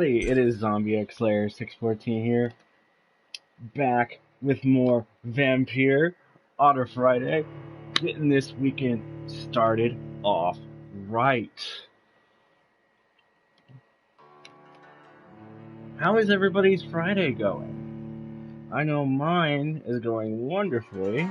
It is Zombie X Slayer 614 here, back with more Vampyr Otter Friday, getting this weekend started off right. How is everybody's Friday going? I know mine is going wonderfully.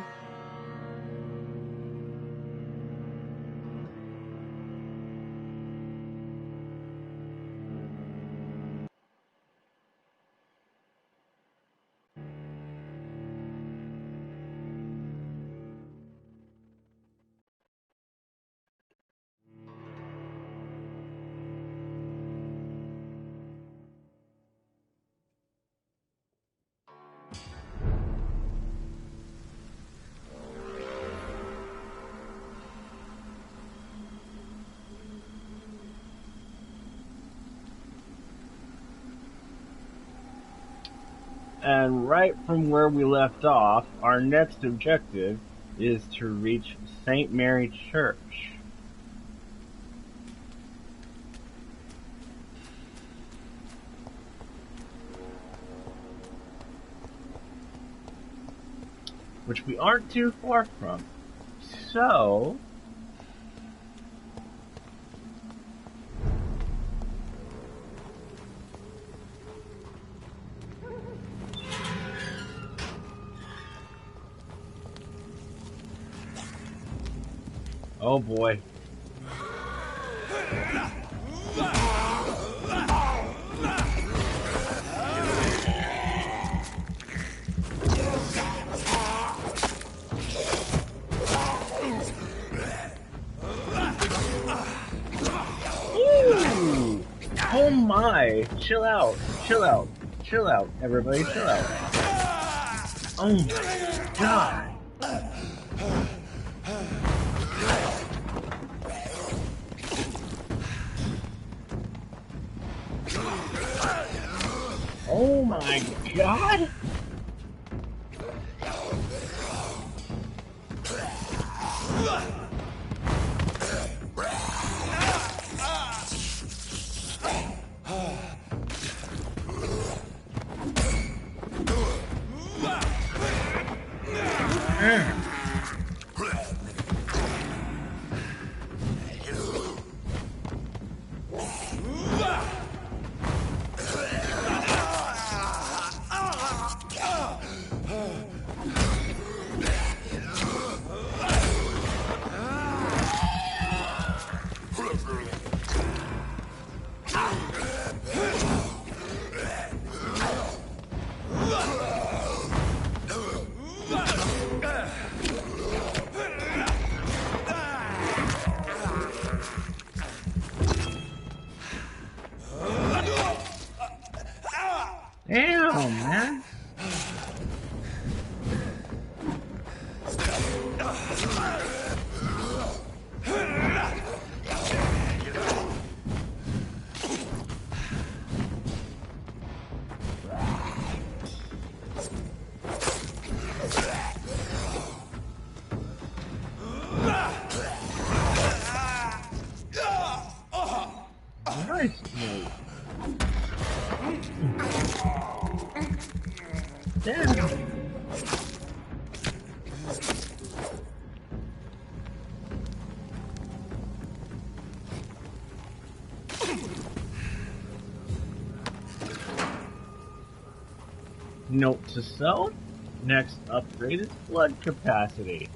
And right from where we left off, our next objective is to reach St. Mary Church. Which we aren't too far from. So... oh boy. Ooh. Oh my. Chill out. Chill out. Chill out, everybody. Chill out. Oh my god. Oh my god! Damn, man. Nice move. Damn. Note to self, next upgrade is blood capacity.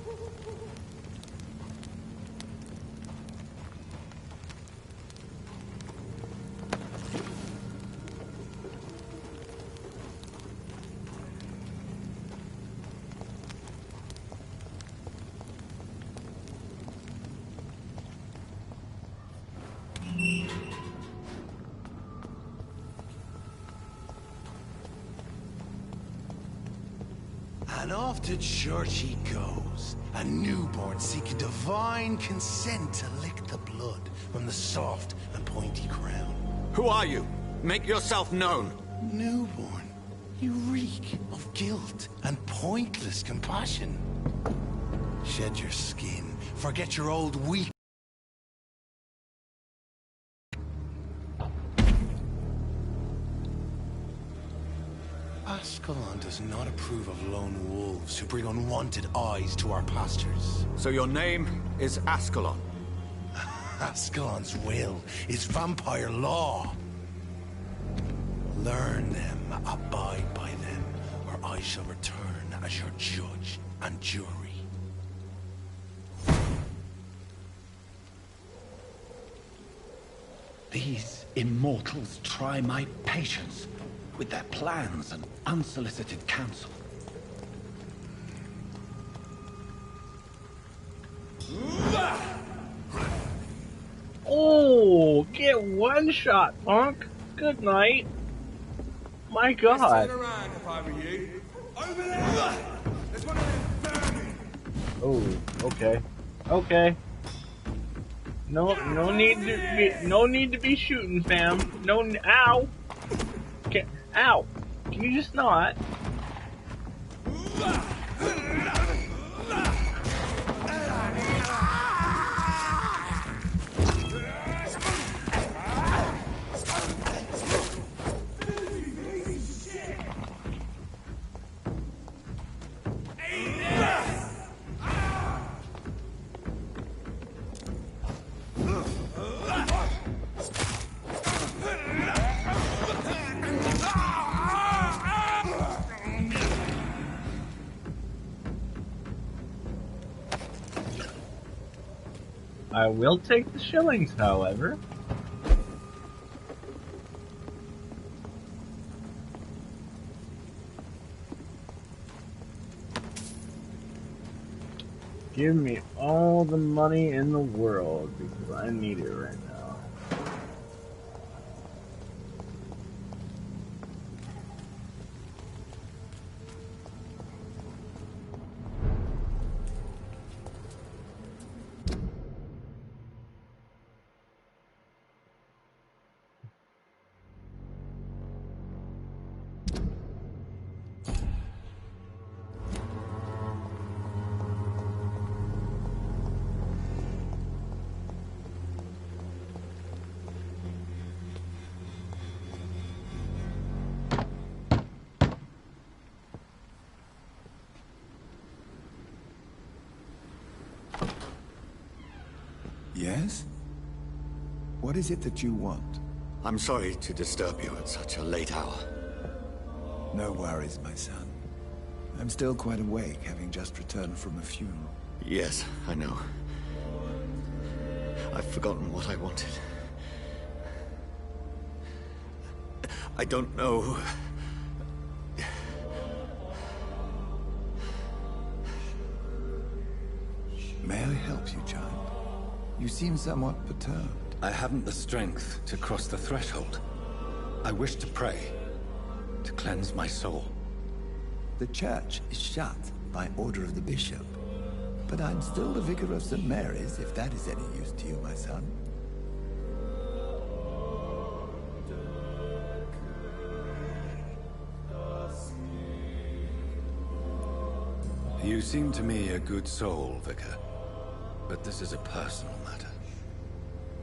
And off to church he goes, a newborn seeking divine consent to lick the blood from the soft and pointy crown. Who are you? Make yourself known. Newborn, you reek of guilt and pointless compassion. Shed your skin, forget your old weak. Ascalon does not approve of lone wolves who bring unwanted eyes to our pastures. So your name is Ascalon? Ascalon's will is vampire law. Learn them, abide by them, or I shall return as your judge and jury. These immortals try my patience with their plans and unsolicited counsel. Oh, get one shot, punk. Good night. My God. Turn around if I were you. Over there! There's one of them burning! Oh, okay. Okay. No need to be shooting, fam. No, ow. Ow. Can you just not? I will take the shillings, however. Give me all the money in the world, because I need it right now. Yes? What is it that you want? I'm sorry to disturb you at such a late hour. No worries, my son. I'm still quite awake, having just returned from a funeral. Yes, I know. I've forgotten what I wanted. I don't know. May I help you, child? You seem somewhat perturbed. I haven't the strength to cross the threshold. I wish to pray, to cleanse my soul. The church is shut by order of the bishop. But I'm still the vicar of St. Mary's, if that is any use to you, my son. You seem to me a good soul, Vicar. But this is a personal matter.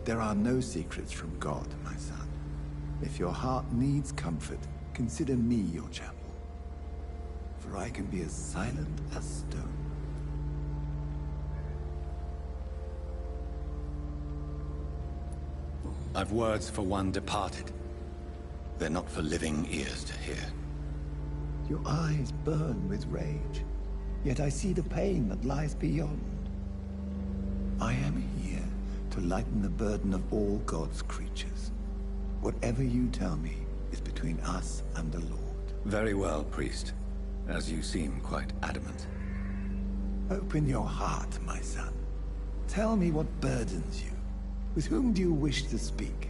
There are no secrets from God, my son. If your heart needs comfort, consider me your chapel. For I can be as silent as stone. I've words for one departed. They're not for living ears to hear. Your eyes burn with rage, yet I see the pain that lies beyond. I am here to lighten the burden of all God's creatures. Whatever you tell me is between us and the Lord. Very well, priest. As you seem quite adamant. Open your heart, my son. Tell me what burdens you. With whom do you wish to speak?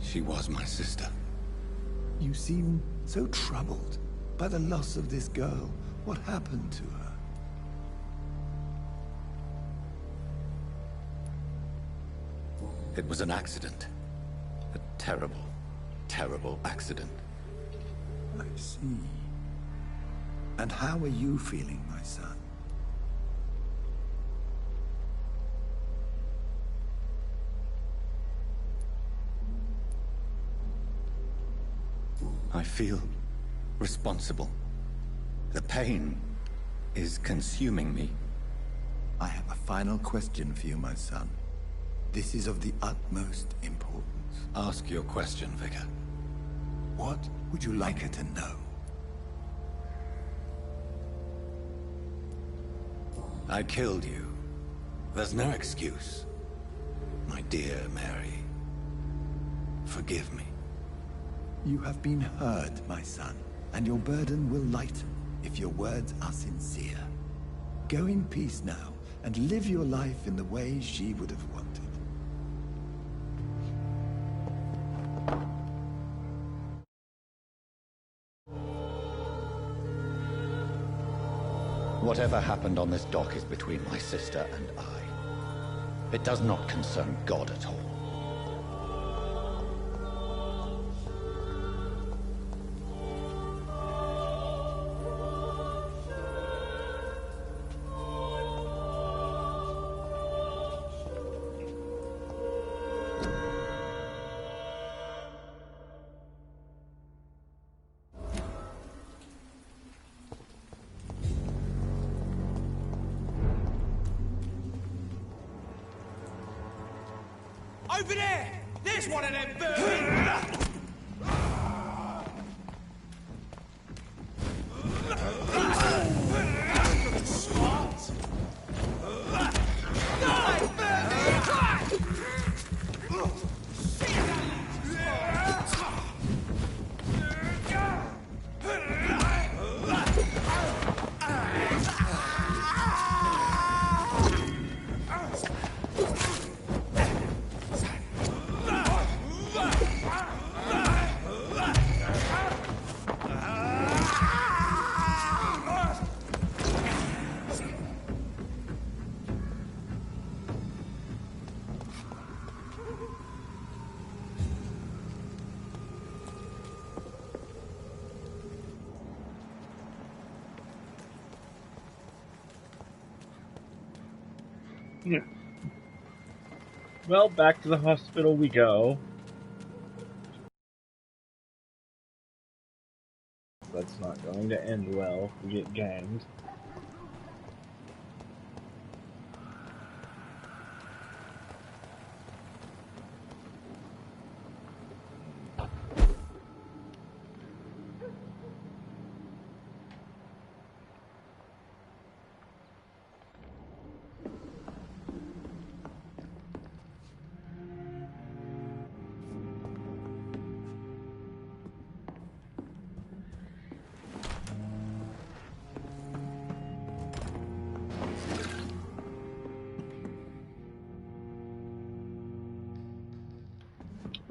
She was my sister. You seem so troubled by the loss of this girl. What happened to her? It was an accident. A terrible, terrible accident. I see. And how are you feeling, my son? I feel responsible. The pain is consuming me. I have a final question for you, my son. This is of the utmost importance. Ask your question, Vicar. What would you like her to know? I killed you. There's no excuse. My dear Mary, forgive me. You have been heard, my son, and your burden will lighten if your words are sincere. Go in peace now, and live your life in the way she would have wanted. Whatever happened on this dock is between my sister and I. It does not concern God at all. Over there! There's one of them birds! Yeah. Well, back to the hospital we go. That's not going to end well if we get ganged.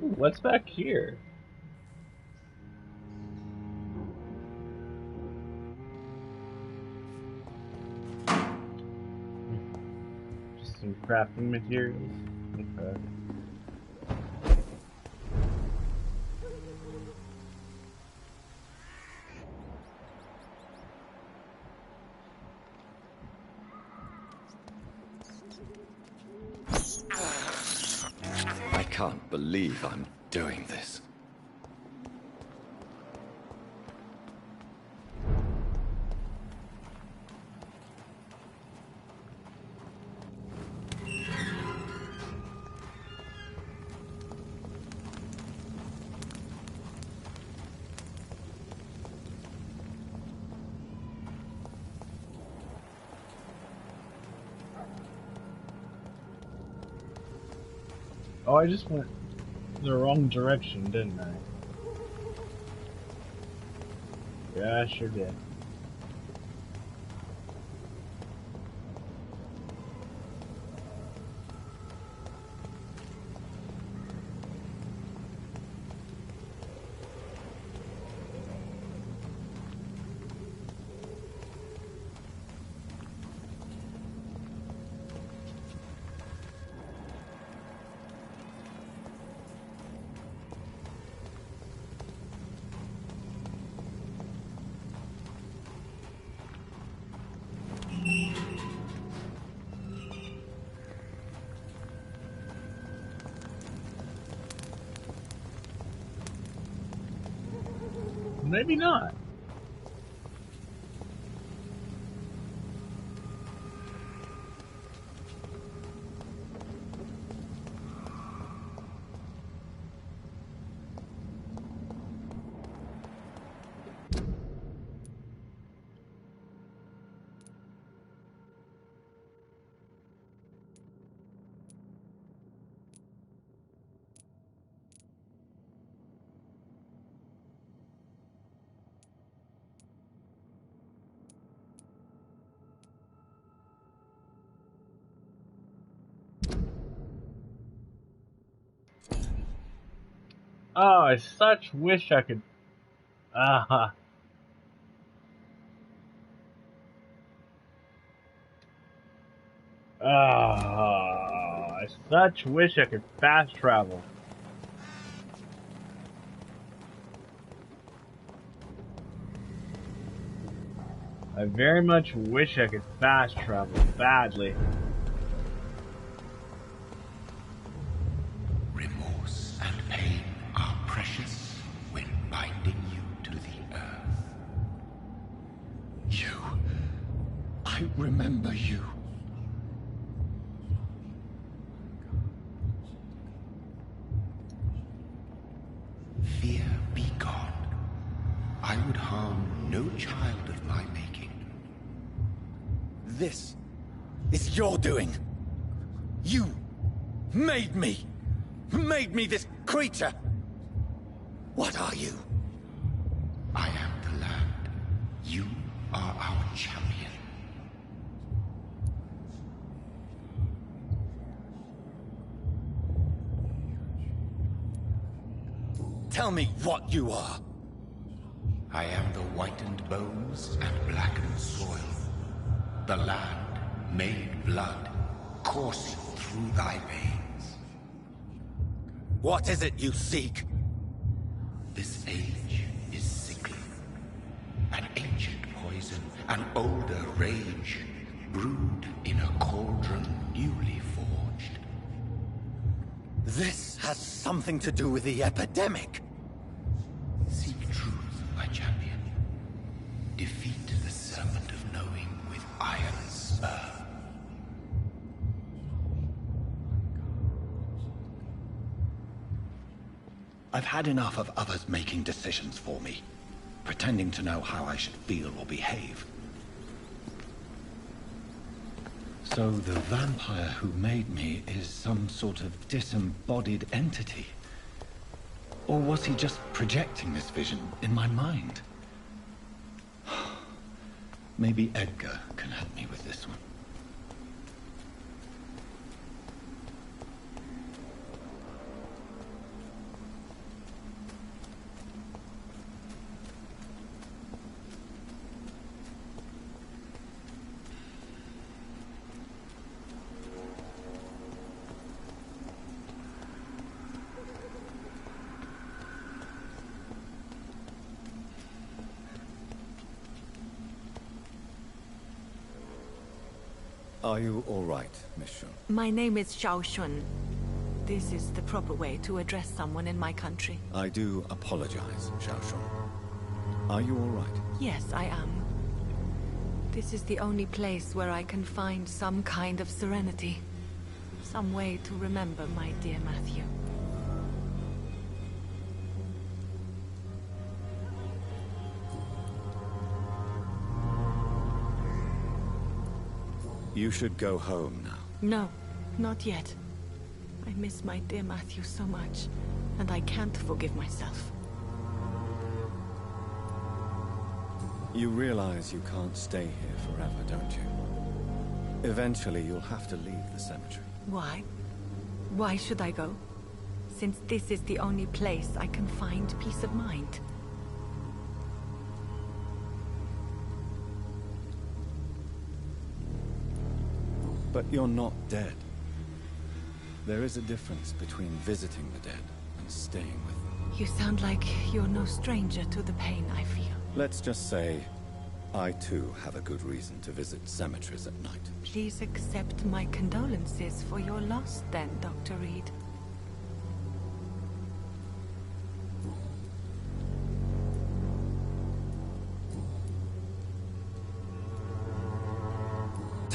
Ooh, what's back here? Just some crafting materials. Okay. I can't believe I'm doing this. Oh, I just went the wrong direction, didn't I? Yeah, I sure did. Maybe not. Oh, I such wish I could. Ah. I such wish I could fast travel. I very much wish I could fast travel badly. Remorse and pain are precious when binding you to the earth. You. I remember you. Fear be gone. I would harm no child of my making. This is your doing. You made me this creature. What are you? I am the land. You are our champion. Tell me what you are. I am the whitened bones and blackened soil. The land made blood coursing through thy veins. What is it you seek? This age is sickly. An ancient poison, an older rage, brewed in a cauldron newly forged. This has something to do with the epidemic. Seek truth, my champion. Defeat the serpent of knowing with iron spur. I've had enough of others making decisions for me, pretending to know how I should feel or behave. So the vampire who made me is some sort of disembodied entity? Or was he just projecting this vision in my mind? Maybe Edgar can help me with this one. Are you all right, Miss Shun? My name is Xiao Shun. This is the proper way to address someone in my country. I do apologize, Xiao Shun. Are you all right? Yes, I am. This is the only place where I can find some kind of serenity. Some way to remember my dear Matthew. You should go home now. No, not yet. I miss my dear Matthew so much, and I can't forgive myself. You realize you can't stay here forever, don't you? Eventually, you'll have to leave the cemetery. Why? Why should I go? Since this is the only place I can find peace of mind. But you're not dead. There is a difference between visiting the dead and staying with them. You sound like you're no stranger to the pain I feel. Let's just say, I too have a good reason to visit cemeteries at night. Please accept my condolences for your loss then, Dr. Reed.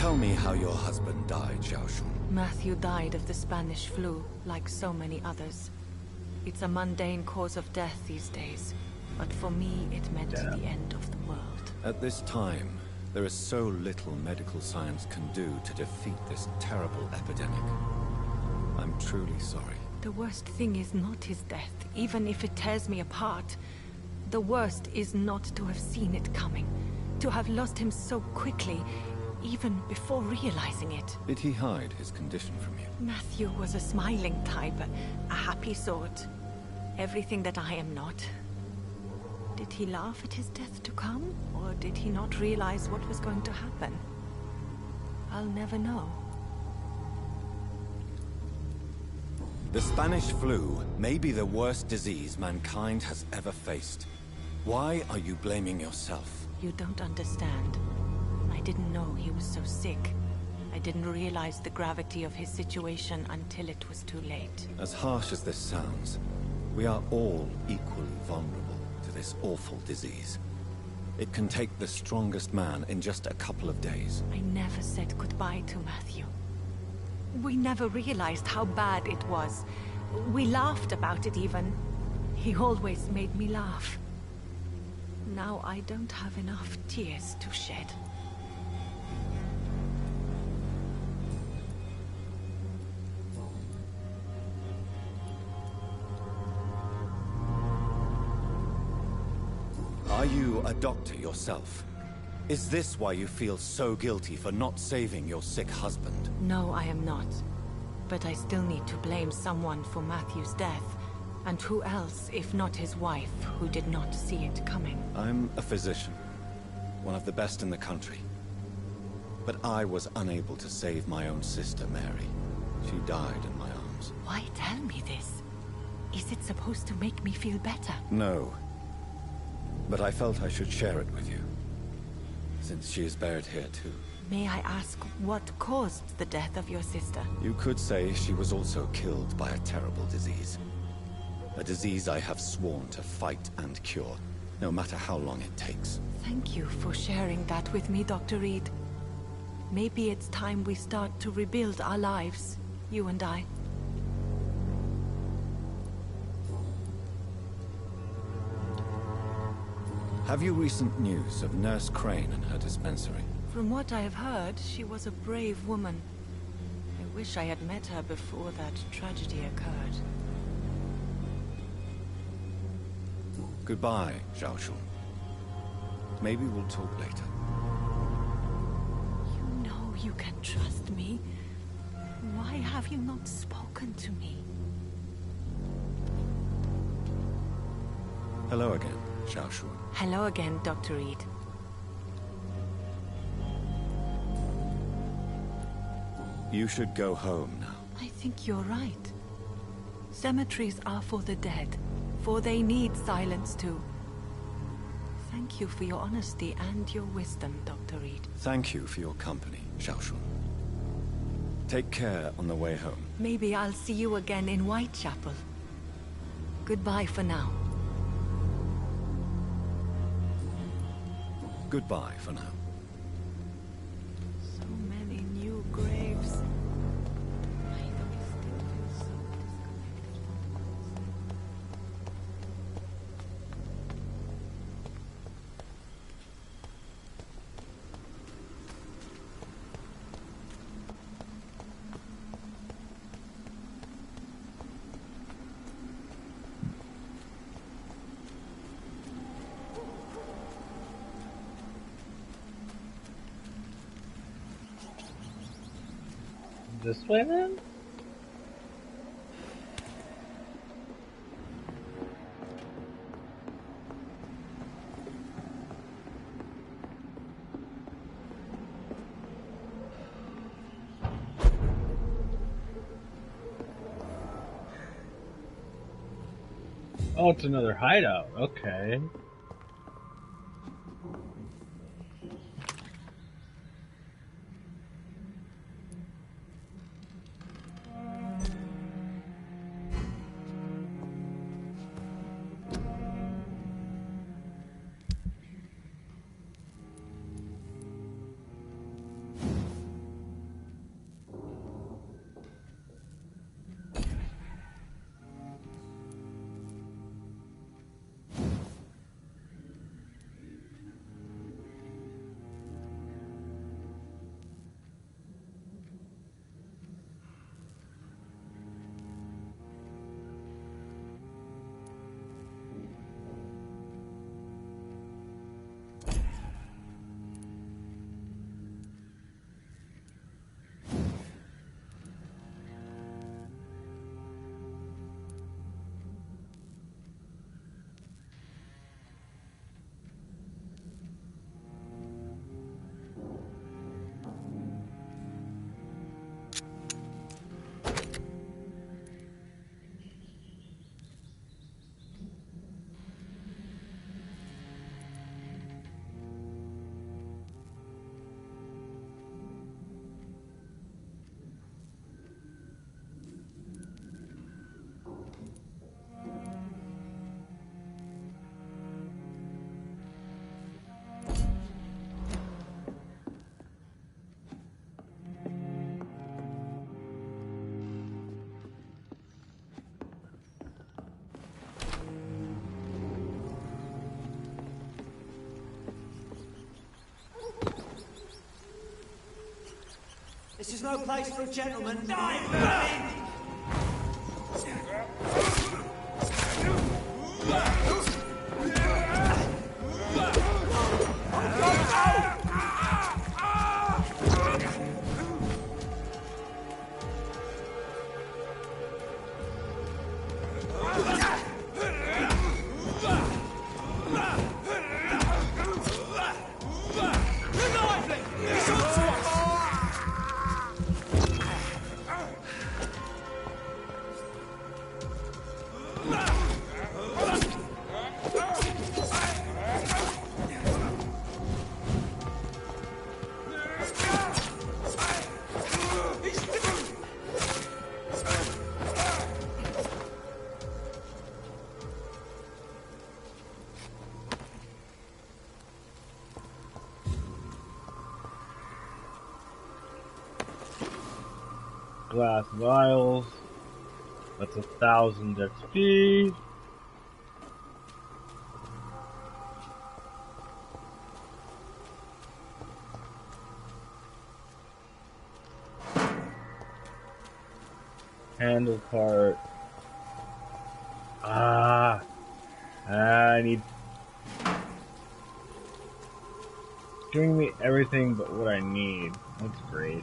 Tell me how your husband died, Xiaoshun. Matthew died of the Spanish flu, like so many others. It's a mundane cause of death these days, but for me it meant the end of the world. At this time, there is so little medical science can do to defeat this terrible epidemic. I'm truly sorry. The worst thing is not his death, even if it tears me apart. The worst is not to have seen it coming, to have lost him so quickly, even before realizing it. Did he hide his condition from you? Matthew was a smiling type, a happy sort. Everything that I am not. Did he laugh at his death to come, or did he not realize what was going to happen? I'll never know. The Spanish flu may be the worst disease mankind has ever faced. Why are you blaming yourself? You don't understand. I didn't know he was so sick. I didn't realize the gravity of his situation until it was too late. As harsh as this sounds, we are all equally vulnerable to this awful disease. It can take the strongest man in just a couple of days. I never said goodbye to Matthew. We never realized how bad it was. We laughed about it even. He always made me laugh. Now I don't have enough tears to shed. Are you a doctor yourself? Is this why you feel so guilty for not saving your sick husband? No, I am not. But I still need to blame someone for Matthew's death. And who else, if not his wife, who did not see it coming? I'm a physician, one of the best in the country. But I was unable to save my own sister, Mary. She died in my arms. Why tell me this? Is it supposed to make me feel better? No. But I felt I should share it with you, since she is buried here too. May I ask what caused the death of your sister? You could say she was also killed by a terrible disease. A disease I have sworn to fight and cure, no matter how long it takes. Thank you for sharing that with me, Dr. Reed. Maybe it's time we start to rebuild our lives, you and I. Have you recent news of Nurse Crane and her dispensary? From what I have heard, she was a brave woman. I wish I had met her before that tragedy occurred. Goodbye, Xiaoshun. Maybe we'll talk later. You know you can trust me. Why have you not spoken to me? Hello again, Xiaoshun. Hello again, Dr. Reed. You should go home now. I think you're right. Cemeteries are for the dead, for they need silence too. Thank you for your honesty and your wisdom, Dr. Reed. Thank you for your company, Xiaoshun. Take care on the way home. Maybe I'll see you again in Whitechapel. Goodbye for now. Goodbye for now. So many new graves. Why do we still feel so disconnected from ourselves? This way then? Oh, it's another hideout. Okay. no place for a gentleman. Die, vermin! Glass vials. That's 1,000 XP. Handle part. I need. Giving me everything but what I need. That's great.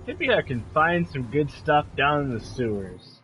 Maybe I can find some good stuff down in the sewers.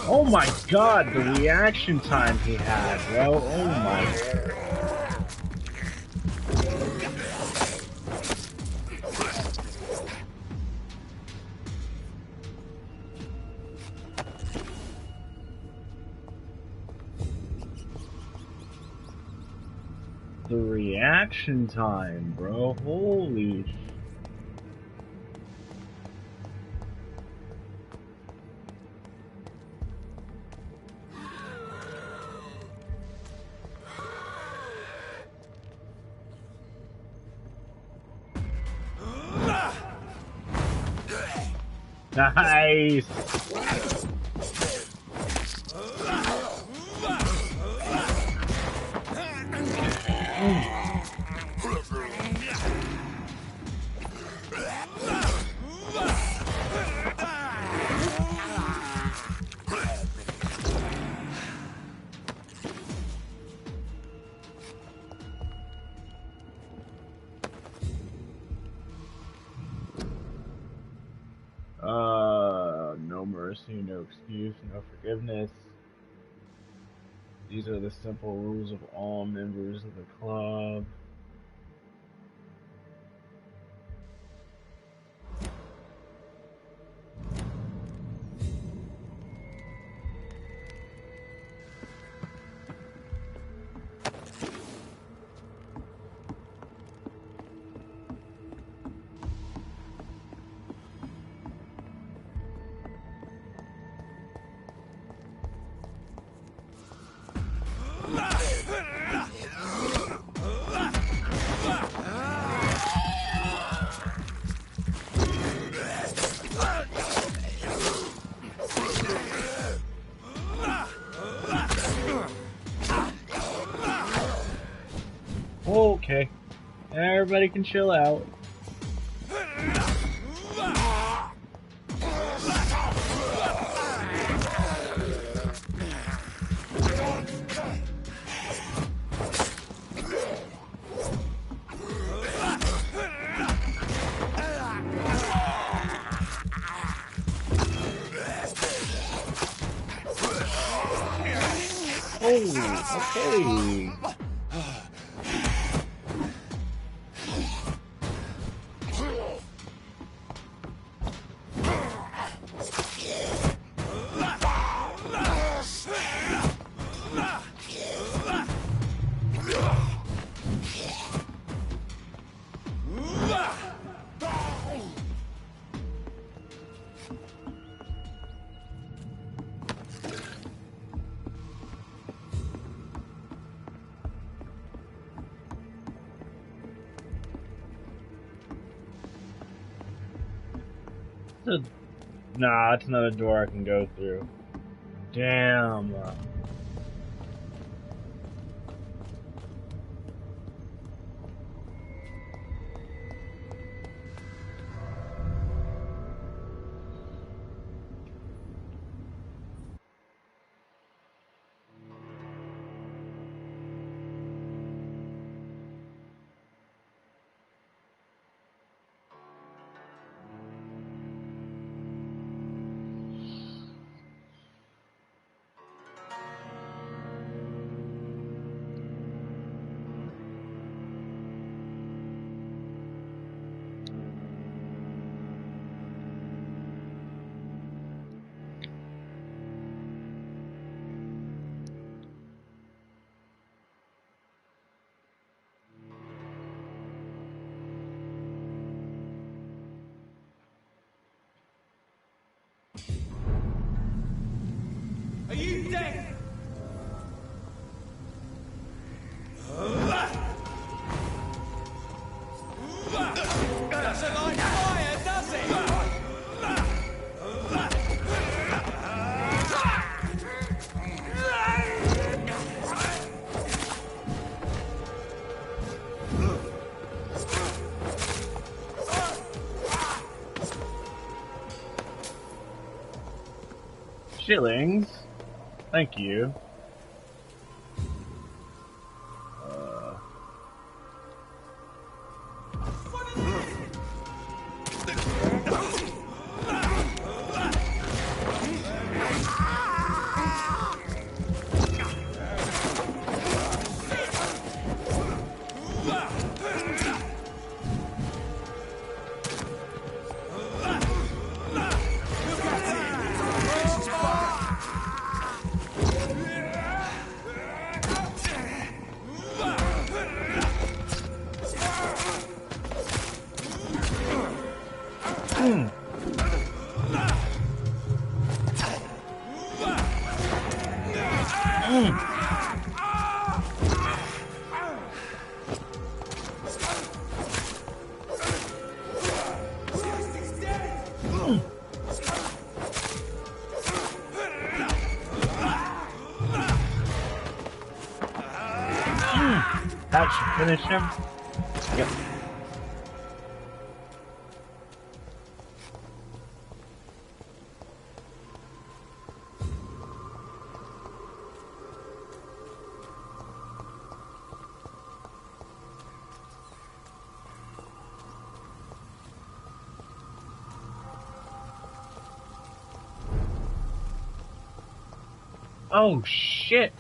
Oh my god, the reaction time he had, bro. Oh my. The reaction time, bro. Holy sh. Nice! No mercy, no excuse, no forgiveness. These are the simple rules of all members of the club. Okay, everybody can chill out. okay. Nah, it's another door I can go through. Damn. Are you dead? Doesn't like fire, does it? Shillings. Thank you. That should finish him. Yep. Oh shit!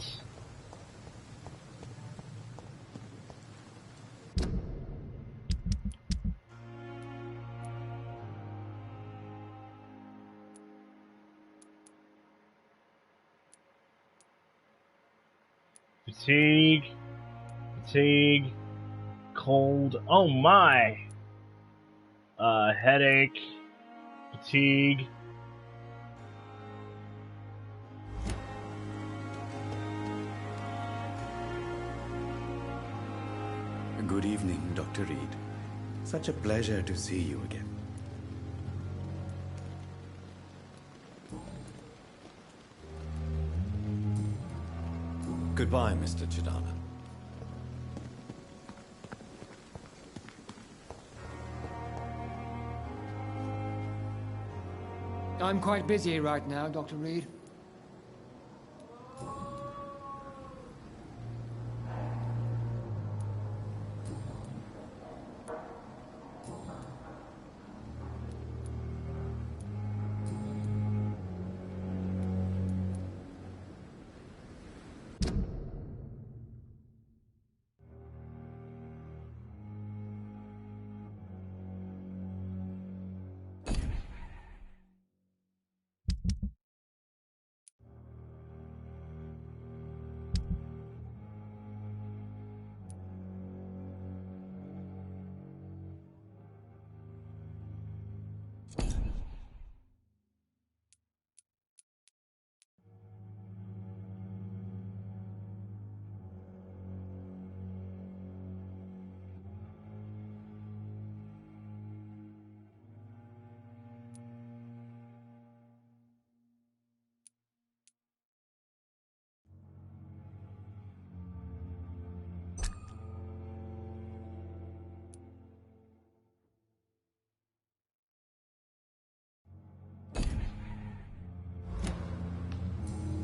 Fatigue, cold, oh my! Headache, fatigue. Good evening, Dr. Reed. Such a pleasure to see you again. Goodbye, Mr. Chidana. I'm quite busy right now, Dr. Reed.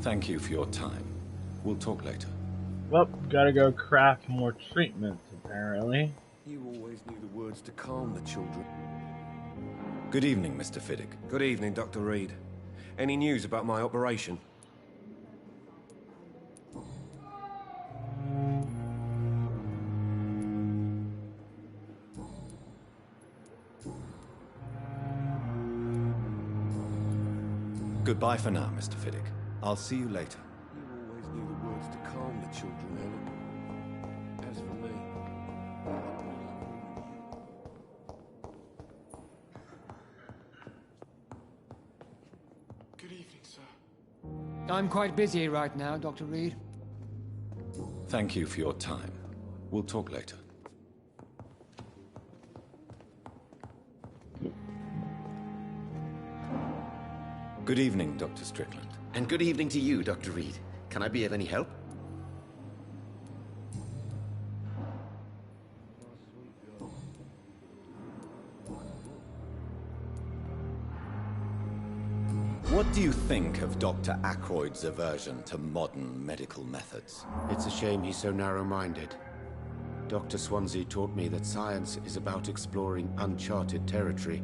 Thank you for your time. We'll talk later. Well, gotta go craft more treatments, apparently. You always knew the words to calm the children. Good evening, Mr. Fiddick. Good evening, Dr. Reed. Any news about my operation? Goodbye for now, Mr. Fiddick. I'll see you later. You always knew the words to calm the children, Ellen. As for me... Good evening, sir. I'm quite busy right now, Dr. Reed. Thank you for your time. We'll talk later. Good evening, Dr. Strickland. And good evening to you, Dr. Reed. Can I be of any help? What do you think of Dr. Ackroyd's aversion to modern medical methods? It's a shame he's so narrow-minded. Dr. Swansea taught me that science is about exploring uncharted territory.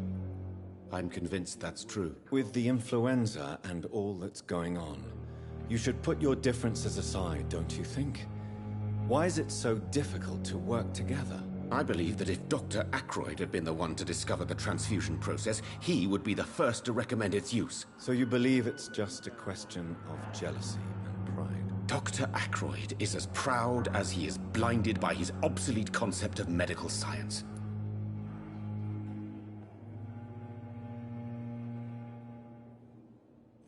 I'm convinced that's true. With the influenza and all that's going on, you should put your differences aside, don't you think? Why is it so difficult to work together? I believe that if Dr. Ackroyd had been the one to discover the transfusion process, he would be the first to recommend its use. So you believe it's just a question of jealousy and pride? Dr. Ackroyd is as proud as he is blinded by his obsolete concept of medical science.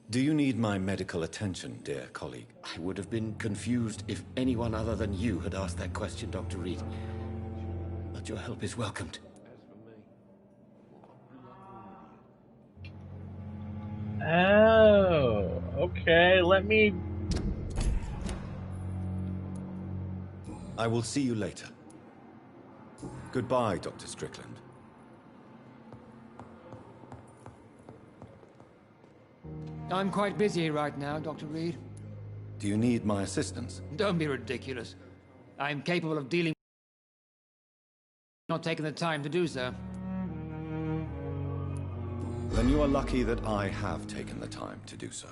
Do you need my medical attention, dear colleague? I would have been confused if anyone other than you had asked that question, Dr. Reed. But your help is welcomed. Oh, okay, let me... I will see you later. Goodbye, Dr. Strickland. I'm quite busy right now, Dr. Reed. Do you need my assistance? Don't be ridiculous. I'm capable of dealing... not taking the time to do so. Then you are lucky that I have taken the time to do so.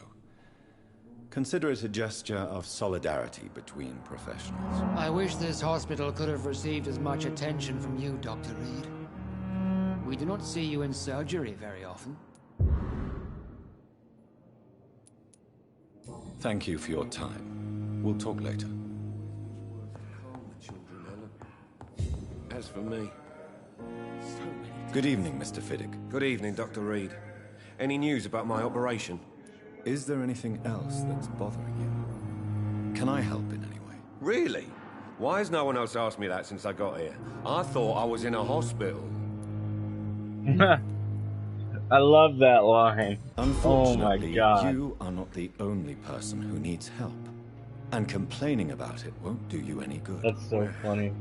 Consider it a gesture of solidarity between professionals. I wish this hospital could have received as much attention from you, Dr. Reed. We do not see you in surgery very often. Thank you for your time. We'll talk later. Calm the children, Ellen. As for me... Good evening, Mr. Fiddick. Good evening, Dr. Reed. Any news about my operation? Is there anything else that's bothering you? Can I help in any way? Really? Why has no one else asked me that since I got here? I thought I was in a hospital. I love that line. Unfortunately, oh my God. You are not the only person who needs help. And complaining about it won't do you any good. That's so funny.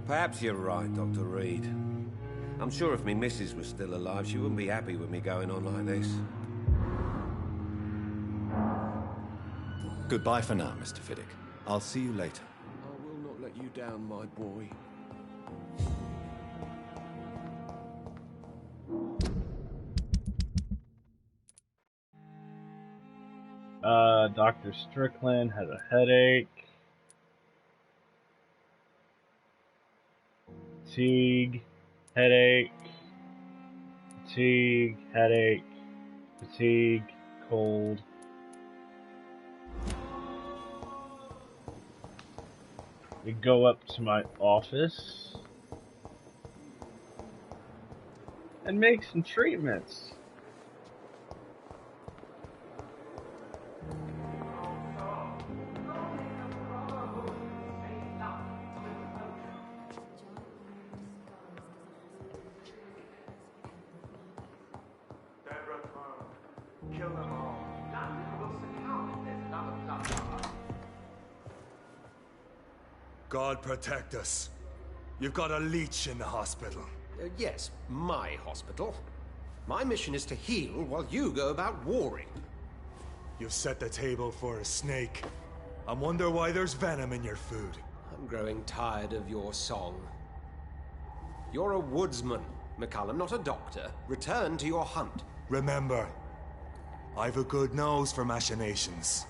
Perhaps you're right, Dr. Reed. I'm sure if me missus was still alive, she wouldn't be happy with me going on like this. Goodbye for now, Mr. Fiddick. I'll see you later. I will not let you down, my boy. Dr. Strickland has a headache. Fatigue, headache, fatigue, headache, fatigue, cold. We go up to my office and make some treatments. God protect us. You've got a leech in the hospital. Yes, my hospital. My mission is to heal while you go about warring. You set the table for a snake. I wonder why there's venom in your food. I'm growing tired of your song. You're a woodsman, McCallum, not a doctor. Return to your hunt. Remember, I've a good nose for machinations.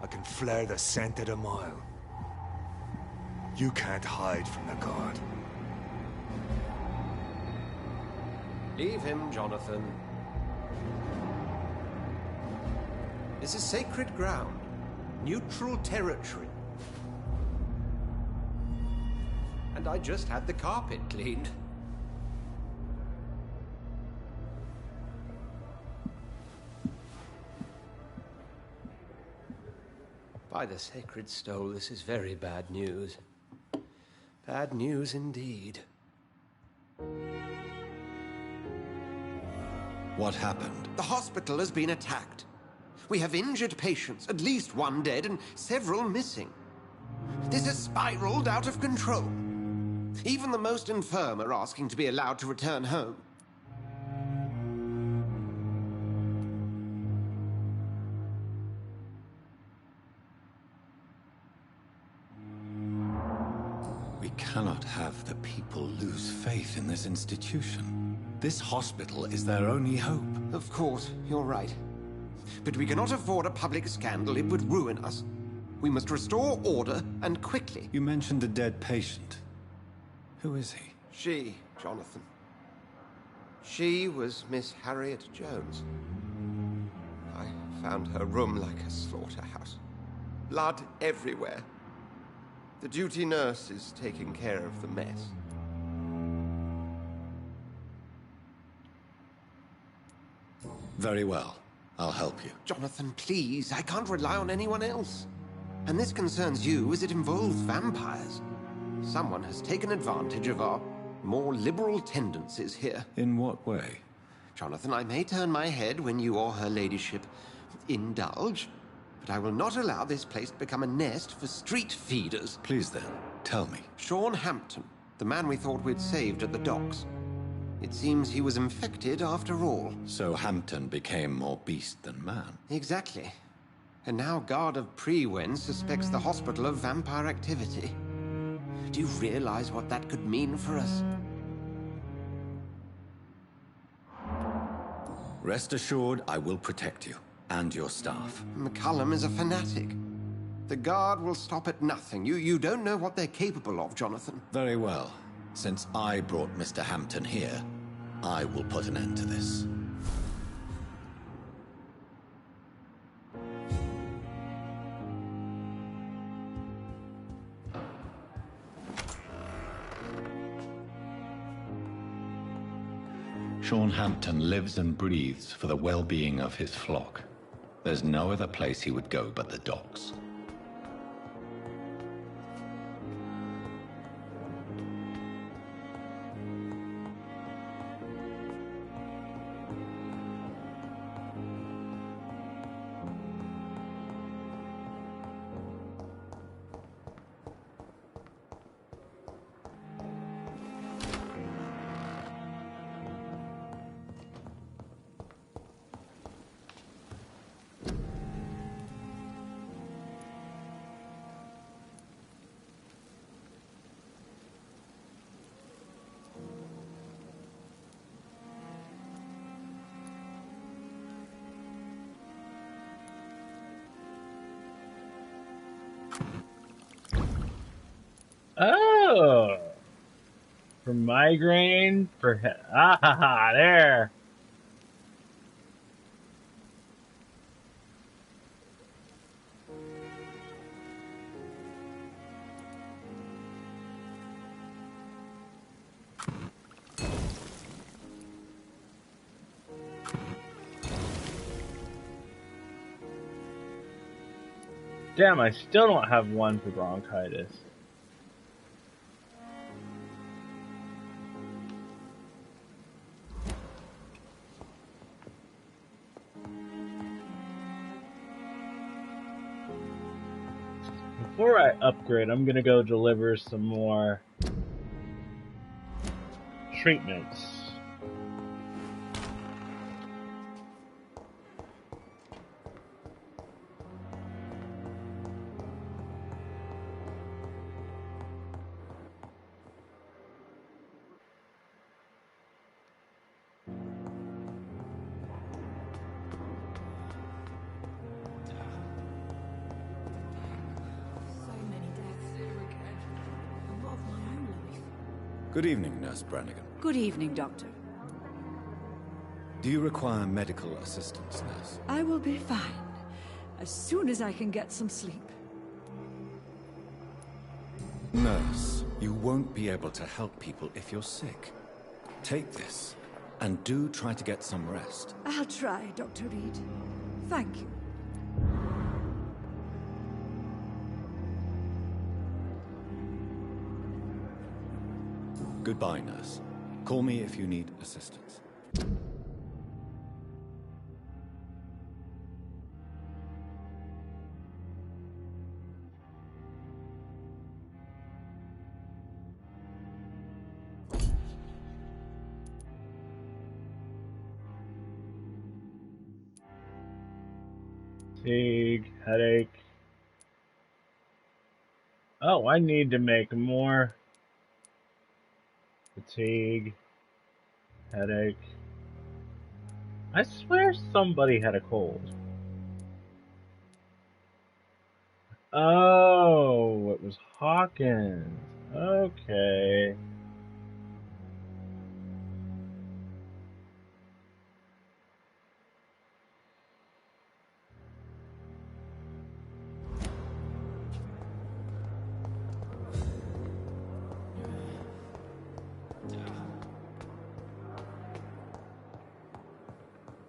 I can flare the scent at a mile. You can't hide from the god. Leave him, Jonathan. This is sacred ground. Neutral territory. And I just had the carpet cleaned. By the sacred stole, this is very bad news. Bad news indeed. What happened? The hospital has been attacked. We have injured patients, at least one dead and several missing. This has spiraled out of control. Even the most infirm are asking to be allowed to return home. We cannot have the people lose faith in this institution. This hospital is their only hope. Of course, you're right. But we cannot afford a public scandal. It would ruin us. We must restore order, and quickly. You mentioned a dead patient. Who is he? She, Jonathan. She was Miss Harriet Jones. I found her room like a slaughterhouse. Blood everywhere. The duty nurse is taking care of the mess. Very well. I'll help you. Jonathan, please. I can't rely on anyone else. And this concerns you as it involves vampires. Someone has taken advantage of our more liberal tendencies here. In what way? Jonathan, I may turn my head when you or her ladyship indulge, but I will not allow this place to become a nest for street feeders. Please then, tell me. Sean Hampton, the man we thought we'd saved at the docks. It seems he was infected after all. So Hampton became more beast than man. Exactly. And now Guard of Prewen suspects the hospital of vampire activity. Do you realize what that could mean for us? Rest assured, I will protect you and your staff. McCallum is a fanatic. The Guard will stop at nothing. You don't know what they're capable of, Jonathan. Very well. Since I brought Mr. Hampton here, I will put an end to this. Sean Hampton lives and breathes for the well-being of his flock. There's no other place he would go but the docks. Oh, for migraine, for there. Damn, I still don't have one for bronchitis. Before I upgrade, I'm gonna go deliver some more treatments. Good evening, Nurse Brannigan. Good evening, Doctor. Do you require medical assistance, Nurse? I will be fine, as soon as I can get some sleep. Nurse, you won't be able to help people if you're sick. Take this, and do try to get some rest. I'll try, Dr. Reed. Thank you. Goodbye, Nurse. Call me if you need assistance. Fatigue, headache. Oh, I need to make more. Fatigue, headache. I swear somebody had a cold. Oh, it was Hawkins. Okay.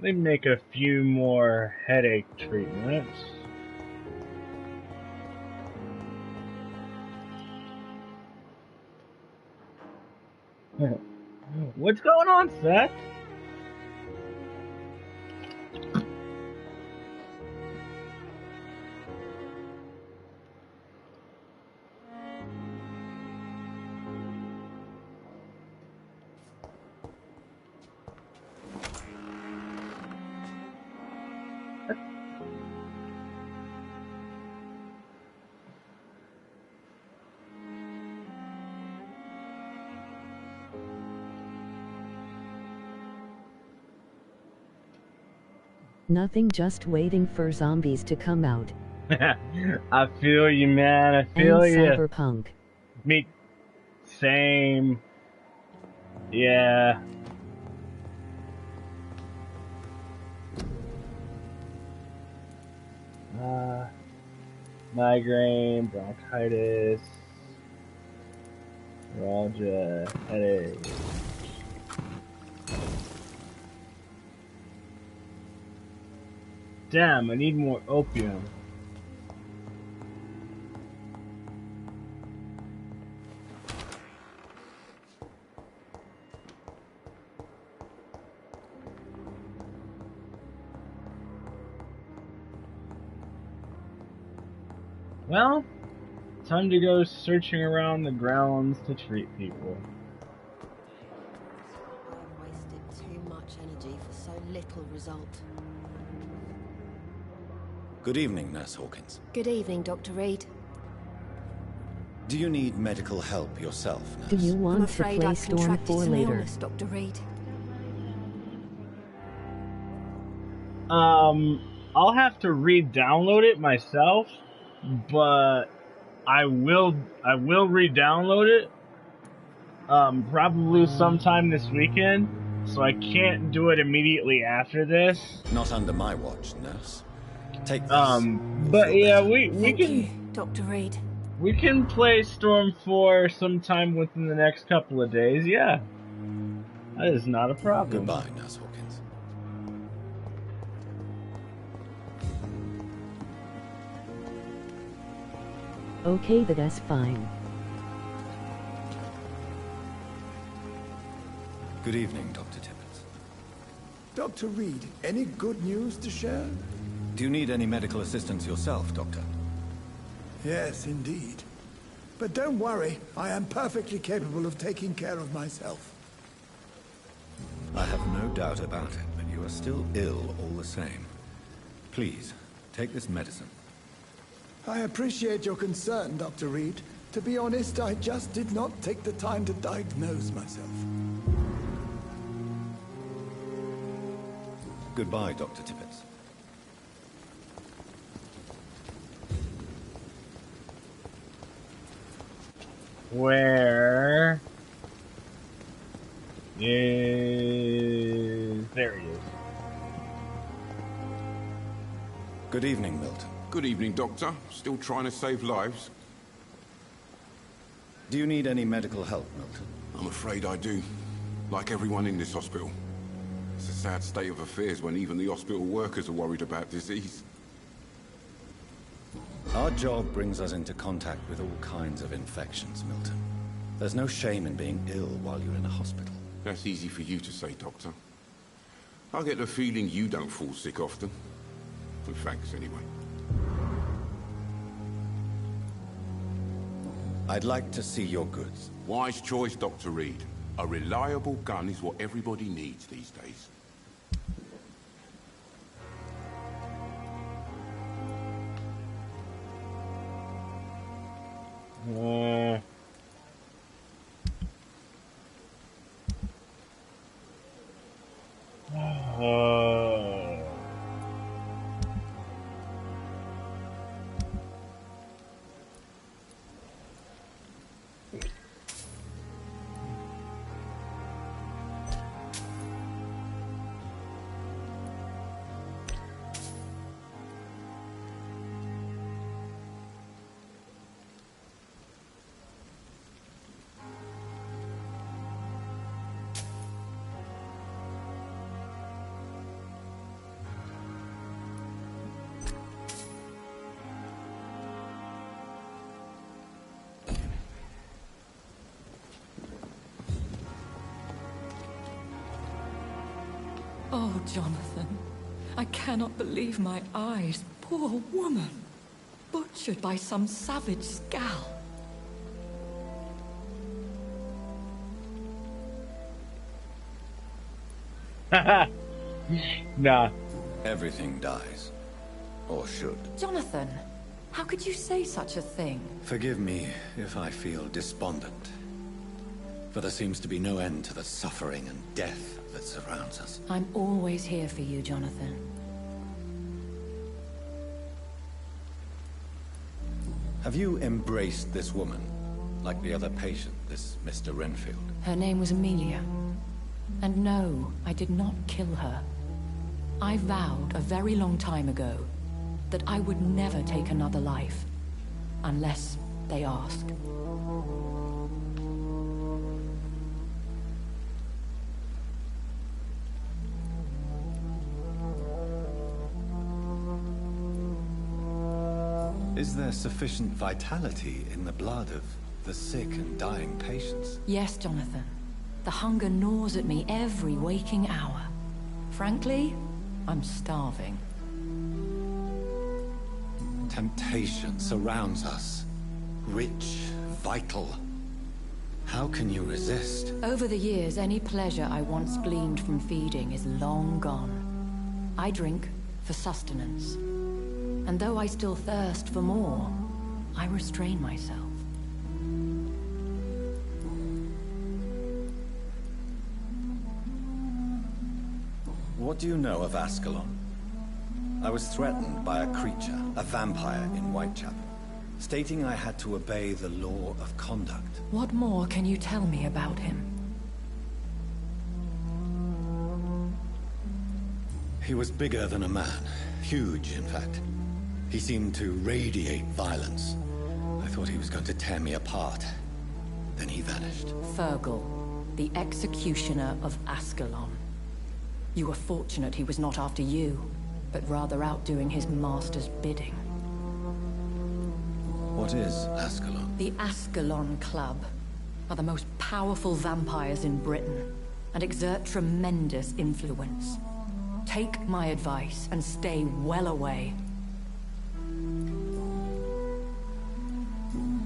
Let me make a few more headache treatments. What's going on, Seth? Nothing, just waiting for zombies to come out. I feel you, man. I feel you. Cyberpunk. Me. Same. Yeah. Migraine, bronchitis, neuralgia, headache. Damn, I need more opium. Well, time to go searching around the grounds to treat people. I've wasted too much energy for so little result. Good evening, Nurse Hawkins. Good evening, Dr. Reed. Do you need medical help yourself, Nurse? Do you want to play Storm 4 later? Illness, Dr. Reed. I'll have to re-download it myself, but I will re-download it probably sometime this weekend, so I can't do it immediately after this. Not under my watch, Nurse. Take this. But yeah, we Thank can you, Dr. Reed. We can play Storm 4 sometime within the next couple of days. Yeah, that is not a problem. Goodbye, Nurse Hawkins. Okay, that's fine. Good evening, Dr. Tippett. Dr. Reed, any good news to share? Do you need any medical assistance yourself, Doctor? Yes, indeed. But don't worry, I am perfectly capable of taking care of myself. I have no doubt about it, but you are still ill all the same. Please, take this medicine. I appreciate your concern, Dr. Reed. To be honest, I just did not take the time to diagnose myself. Goodbye, Dr. Tippett. Where There he is. Good evening, Milton. Good evening, Doctor. Still trying to save lives? Do you need any medical help, Milton? I'm afraid I do. Like everyone in this hospital. It's a sad state of affairs when even the hospital workers are worried about disease. Our job brings us into contact with all kinds of infections, Milton. There's no shame in being ill while you're in a hospital. That's easy for you to say, Doctor. I get the feeling you don't fall sick often. Well, thanks, anyway. I'd like to see your goods. Wise choice, Dr. Reed. A reliable gun is what everybody needs these days. Oh, Jonathan. I cannot believe my eyes. Poor woman. Butchered by some savage Skal. Nah. Everything dies. Or should. Jonathan, how could you say such a thing? Forgive me if I feel despondent. For there seems to be no end to the suffering and death that surrounds us. I'm always here for you, Jonathan. Have you embraced this woman? Like the other patient, this Mr. Renfield? Her name was Amelia. And no, I did not kill her. I vowed a very long time ago that I would never take another life. Unless they ask. Is there sufficient vitality in the blood of the sick and dying patients? Yes, Jonathan. The hunger gnaws at me every waking hour. Frankly, I'm starving. Temptation surrounds us. Rich, vital. How can you resist? Over the years, any pleasure I once gleaned from feeding is long gone. I drink for sustenance. And though I still thirst for more, I restrain myself. What do you know of Ascalon? I was threatened by a creature, a vampire in Whitechapel, stating I had to obey the law of conduct. What more can you tell me about him? He was bigger than a man. Huge, in fact. He seemed to radiate violence. I thought he was going to tear me apart. Then he vanished. Fergal, the executioner of Ascalon. You were fortunate he was not after you, but rather out doing his master's bidding. What is Ascalon? The Ascalon Club are the most powerful vampires in Britain, and exert tremendous influence. Take my advice and stay well away.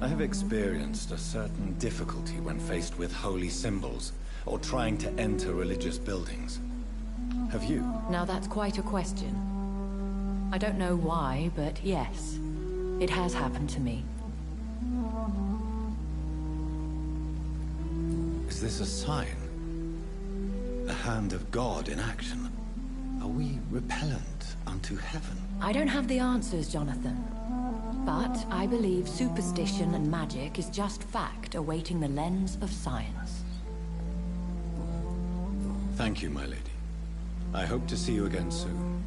I have experienced a certain difficulty when faced with holy symbols, or trying to enter religious buildings. Have you? Now that's quite a question. I don't know why, but yes, it has happened to me. Is this a sign? The hand of God in action? Are we repellent unto heaven? I don't have the answers, Jonathan. But I believe superstition and magic is just fact awaiting the lens of science. Thank you, my lady. I hope to see you again soon.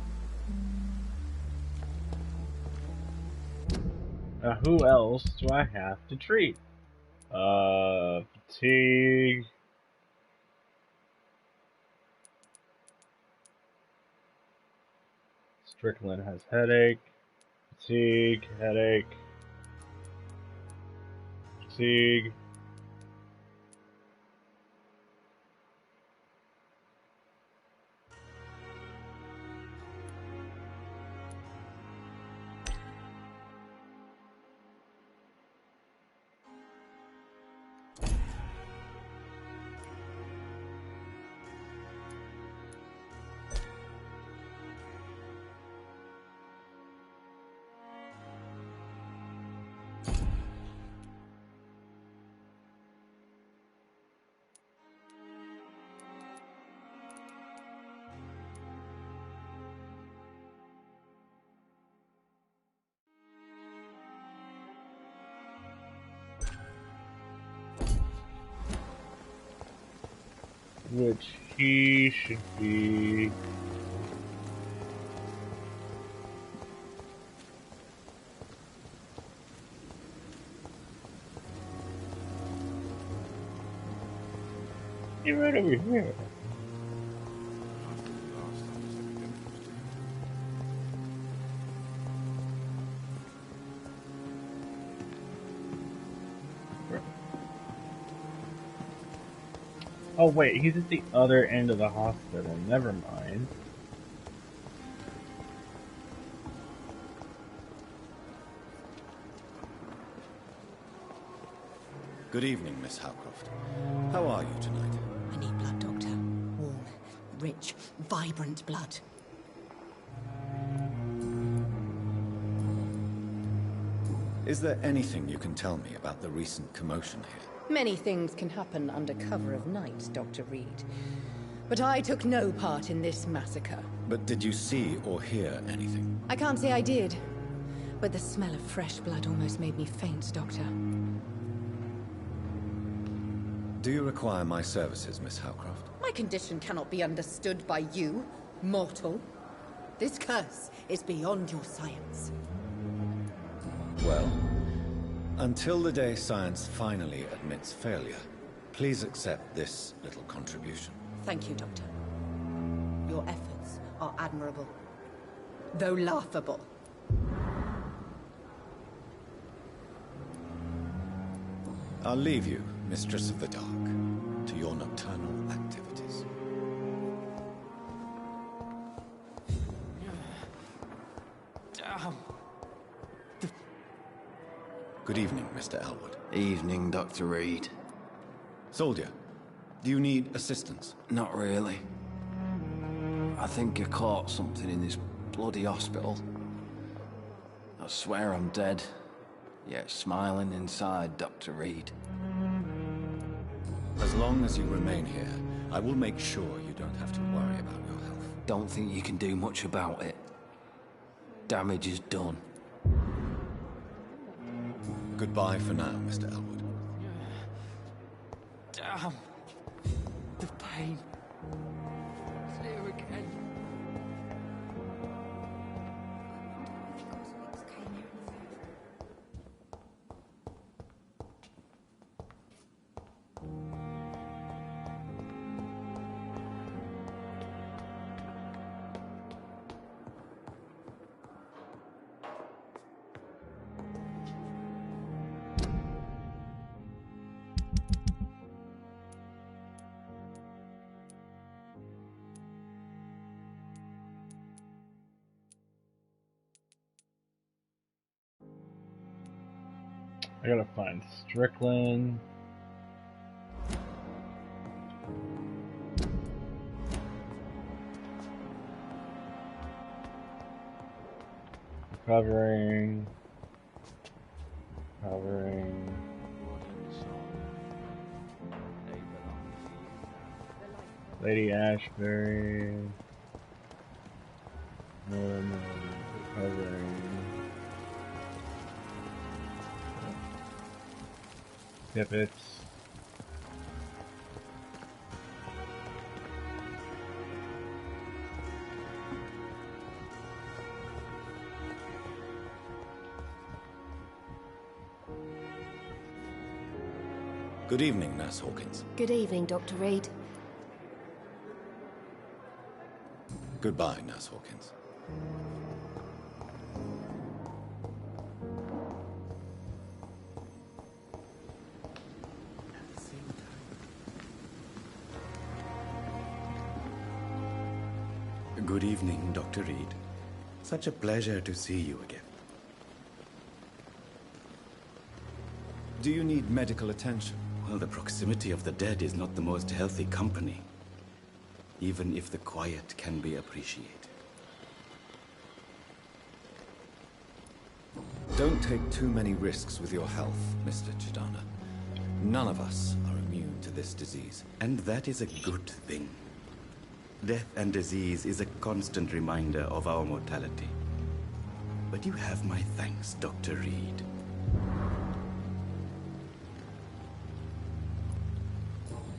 Who else do I have to treat? Fatigue. Strickland has headache. Fatigue, headache. Fatigue. Which he should be. Get right over here. Oh wait, he's at the other end of the hospital. Never mind. Good evening, Miss Howcroft. How are you tonight? I need blood, Doctor. Warm, rich, vibrant blood. Is there anything you can tell me about the recent commotion here? Many things can happen under cover of night, Dr. Reed. But I took no part in this massacre. But did you see or hear anything? I can't say I did. But the smell of fresh blood almost made me faint, Doctor. Do you require my services, Miss Howcroft? My condition cannot be understood by you, mortal. This curse is beyond your science. Well, until the day science finally admits failure, please accept this little contribution. Thank you, Doctor. Your efforts are admirable, though laughable. I'll leave you, Mistress of the Dark, to your nocturnal activities. Damn. Good evening, Mr. Elwood. Evening, Dr. Reed. Soldier, do you need assistance? Not really. I think I caught something in this bloody hospital. I swear I'm dead, yet smiling inside, Dr. Reed. As long as you remain here, I will make sure you don't have to worry about your health. Don't think you can do much about it. Damage is done. Goodbye for now, Mr. Elwood. Damn. The pain. It's here again. I gotta find Strickland. Covering. Lady Ashbury. No, recovering. Tippets. Good evening, Nurse Hawkins. Good evening, Dr. Reed. Goodbye, Nurse Hawkins. Good evening, Dr. Reed. Such a pleasure to see you again. Do you need medical attention? Well, the proximity of the dead is not the most healthy company, even if the quiet can be appreciated. Don't take too many risks with your health, Mr. Chidana. None of us are immune to this disease. And that is a good thing. Death and disease is a constant reminder of our mortality. But you have my thanks, Dr. Reed.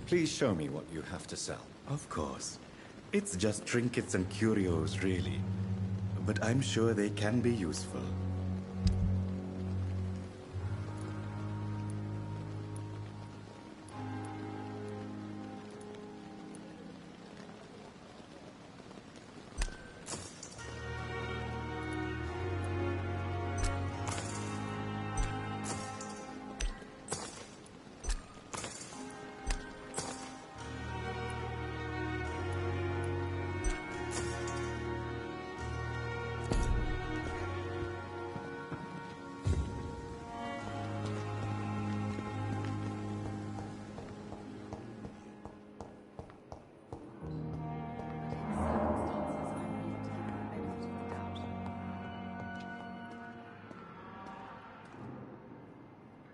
Please show me what you have to sell. Of course. It's just trinkets and curios, really. But I'm sure they can be useful.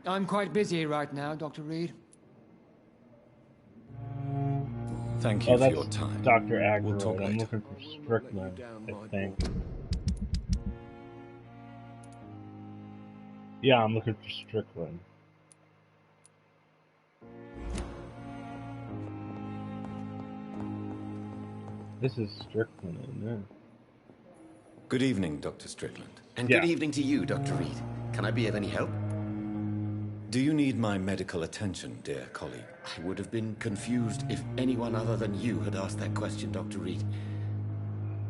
I'm quite busy right now, Dr. Reed. Thank you for your time. Dr. Ackroyd. We'll talk I'm later. looking for Strickland, I think. Yeah, I'm looking for Strickland. This is Strickland, isn't it? Good evening, Dr. Strickland. And good evening to you, Dr. Reed. Can I be of any help? Do you need my medical attention, dear colleague? I would have been confused if anyone other than you had asked that question, Dr. Reed.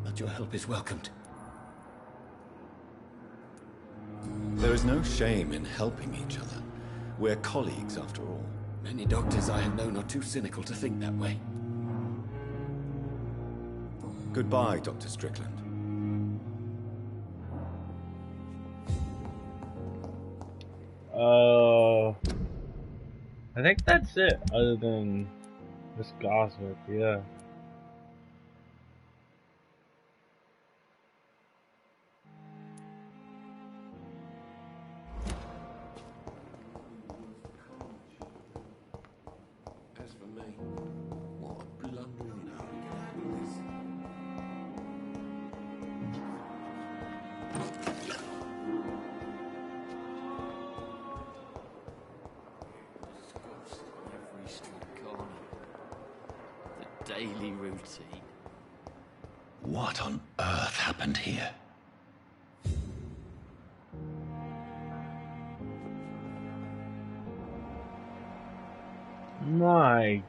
But your help is welcomed. There is no shame in helping each other. We're colleagues, after all. Many doctors I have known are too cynical to think that way. Goodbye, Dr. Strickland. I think that's it, other than this gossip, yeah. As for me, what a blundering how we get out of this. Every street corner. The daily routine. What on earth happened here? My...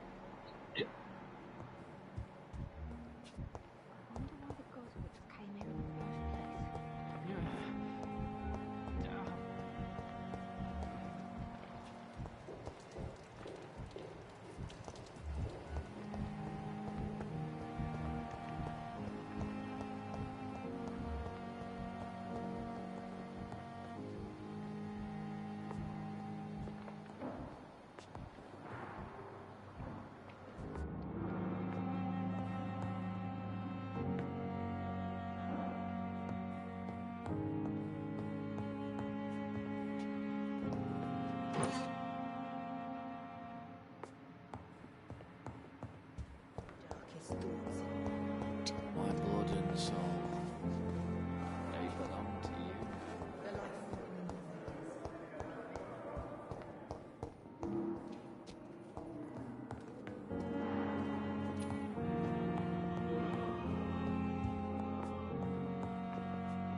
My blood and soul. They belong to you.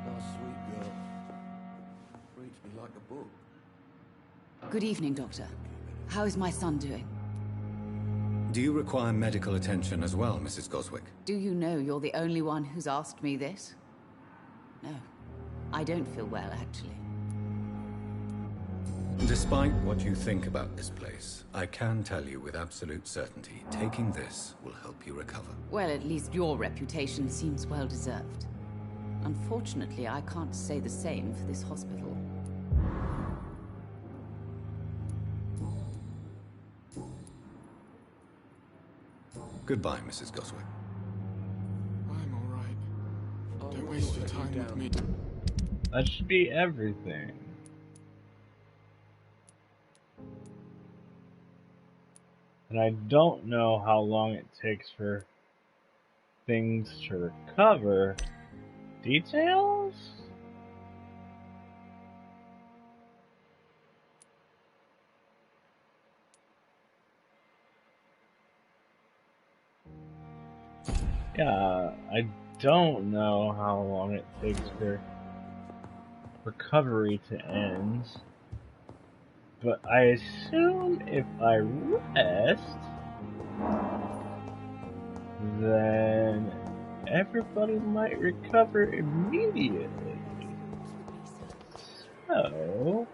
Nice sweet girl. Reads me like a book. Good evening, Doctor. How is my son doing? Do you require medical attention as well, Mrs. Goswick? Do you know you're the only one who's asked me this? No. I don't feel well, actually. Despite what you think about this place, I can tell you with absolute certainty, taking this will help you recover. Well, at least your reputation seems well deserved. Unfortunately, I can't say the same for this hospital. Goodbye, Mrs. Goswick. I'm alright. Don't waste your time with me. That should be everything. And I don't know how long it takes for things to recover. Details? Yeah, I don't know how long it takes for recovery to end. But I assume if I rest, then everybody might recover immediately. So...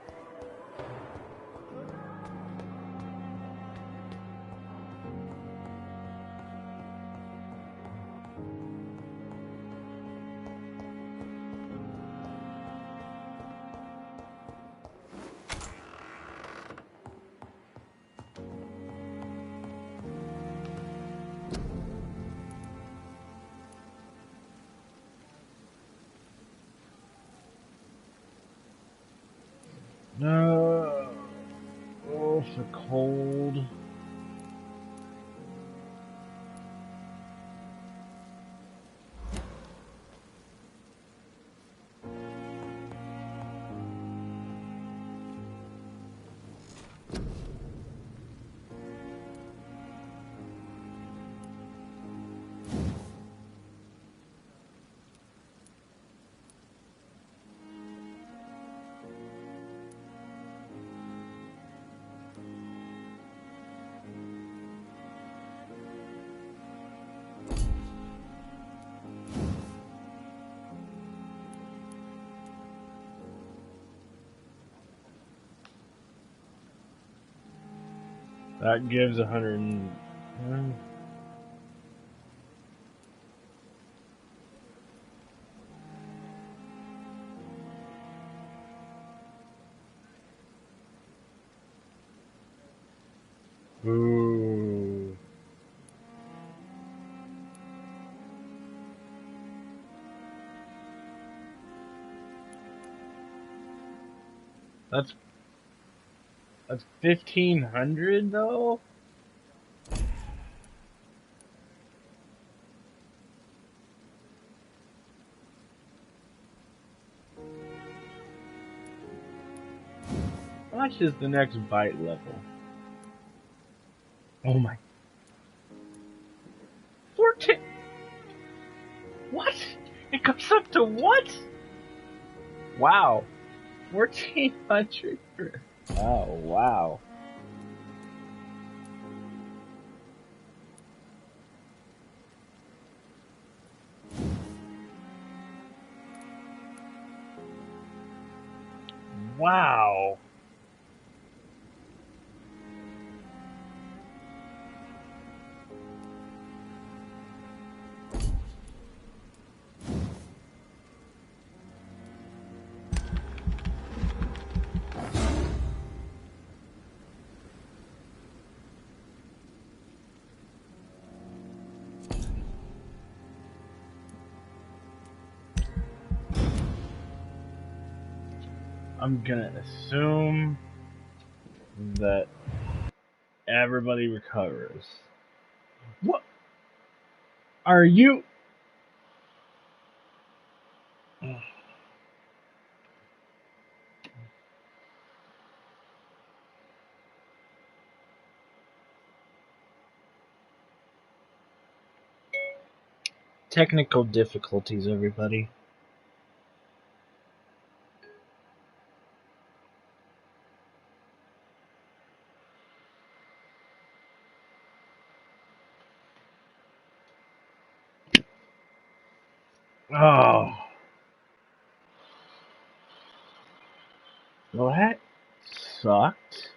No. Oh, for cold. That gives 100 and... Ooh. That's 1,500 though? How much is the next bite level? Oh my. 14. What? It goes up to what? Wow. 1,400. Oh, wow. Wow. I'm gonna assume that everybody recovers. What? Are you... Technical difficulties, everybody. Oh. Well, that sucked.